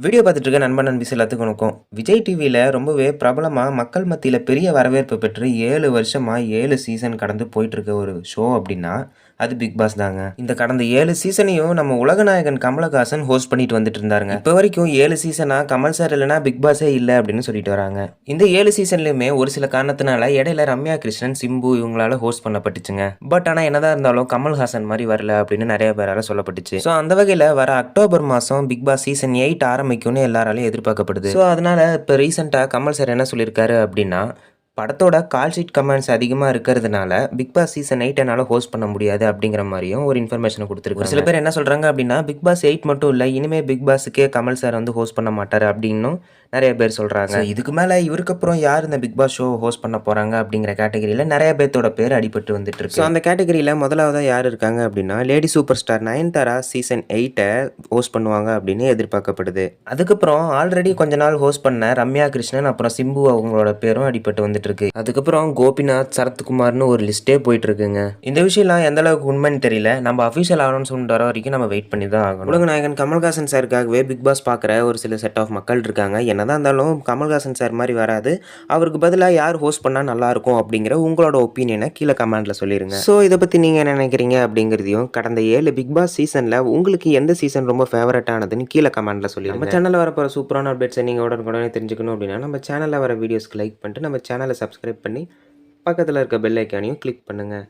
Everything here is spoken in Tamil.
வீடியோ பார்த்துட்டு இருக்க நண்பன் நண்பீஸ் எல்லாத்துக்கும் வணக்கம். விஜய் டிவியில ரொம்பவே பிரபலமா மக்கள் மத்தியில பெரிய வரவேற்பு பெற்று 7 வருஷமா 7 சீசன் கடந்து போயிட்டு இருக்க ஒரு ஷோ அப்படின்னா, அது பிக் பாஸ் தாங்க. இந்த கடந்த 7 சீசனையும் நம்ம உலகநாயகன் கமலஹாசன் ஹோஸ்ட் பண்ணிட்டு வந்துட்டு இருந்தாருங்க. இப்ப வரைக்கும் 7 சீசனா கமல் சார் இல்லனா பிக் பாஸே இல்ல அப்படின்னு சொல்லிட்டு வராங்க. இந்த 7 சீசன்லயுமே ஒரு சில காரணத்தினால இடையில ரம்யா கிருஷ்ணன், சிம்பு இவங்களால ஹோஸ்ட் பண்ணப்பட்டுச்சுங்க. பட் ஆனா என்னதான் இருந்தாலும் கமல்ஹாசன் மாதிரி வரல அப்படின்னு நிறைய பேரால சொல்லப்பட்டுச்சு. ஸோ அந்த வகையில வர அக்டோபர் மாசம் பிக் பாஸ் சீசன் 8 ஆரம்பிக்கும்னு எல்லாராலையும் எதிர்பார்க்கப்படுது. ஸோ அதனால இப்போ ரீசெண்டா கமல் சார் என்ன சொல்லியிருக்காரு அப்படின்னா, படத்தோட கால் ஷீட் கமெண்ட்ஸ் அதிகமா இருக்கிறதுனால பிக் பாஸ் சீசன் 8 என்னால ஹோஸ்ட் பண்ண முடியாது அப்படிங்கிற மாதிரியும் ஒரு இன்ஃபர்மேஷன் கொடுத்துருக்காங்க. ஒரு சில பேர் என்ன சொல்றாங்க அப்படின்னா, பிக் பாஸ் 8 மட்டும் இல்ல, இனிமே பிக் பாஸுக்கே கமல் சார் வந்து ஹோஸ்ட் பண்ண மாட்டாரு அப்படின்னும் நிறைய பேர் சொல்றாங்க. இதுக்கு மேல இவருக்கு அப்புறம் யார் இந்த பிக் பாஸ் ஷோ ஹோஸ்ட் பண்ண போறாங்க அப்படிங்கிற கேட்டகரியில நிறைய பேர்த்தோட பேர் அடிபட்டு வந்துட்டு இருக்கு. ஸோ அந்த கேட்டகரியில முதலாவதா யார் இருக்காங்க அப்படின்னா, lady super star Nayanthara season 8 host பண்ணுவாங்க அப்படின்னு எதிர்பார்க்கப்படுது. அதுக்கப்புறம் ஆல்ரெடி கொஞ்ச நாள் ஹோஸ்ட் பண்ண ரம்யா கிருஷ்ணன் அப்புறம் சிம்பு அவங்களோட பேரும் அடிபட்டு வந்துட்டு இருக்கு. அதுக்கப்புறம் கோபிநாத், சரத்குமார்னு ஒரு லிஸ்டே போயிட்டு இருக்குங்க. இந்த விஷயம்லாம் எந்த அளவுக்கு உண்மைன்னு தெரியல. நம்ம அஃபிஷியல் அனௌன்ஸ்மெண்ட் வர வரைக்கும் நம்ம வெயிட் பண்ணி தான் ஆகணும். உலகநாயகன் கமல்ஹாசன் சாருக்காகவே பிக் பாஸ் பார்க்குற ஒரு சில செட் ஆஃப் மக்கள் இருக்காங்க. என்னதான் இருந்தாலும் கமல்ஹாசன் சார் மாதிரி வராது. அவருக்கு பதிலாக யார் ஹோஸ்ட் பண்ணால் நல்லாயிருக்கும் அப்படிங்கிற உங்களோட ஒப்பீனியனை கீழே கமெண்ட்டில் சொல்லிடுங்க. ஸோ இதை பற்றி நீங்கள் என்ன நினைக்கிறீங்க அப்படிங்கிறதையும், கடந்த 7 பிக் பாஸ் சீசனில் உங்களுக்கு எந்த சீசன் ரொம்ப ஃபேவரட் ஆனதுன்னு கீழே கமெண்ட்டில் சொல்லிடுங்க. நம்ம சேனலில் வரப்போகிற சூப்பரான அப்டேட்ஸை நீங்கள் உடனுக்குடனே தெரிஞ்சுக்கணும் அப்படின்னா நம்ம சேனலில் வர வீடியோஸ்க்கு லைக் பண்ணிட்டு நம்ம சேனலை சப்ஸ்கிரைப் பண்ணி பக்கத்தில் இருக்க பெல் ஐக்கானையும் கிளிக் பண்ணுங்கள்.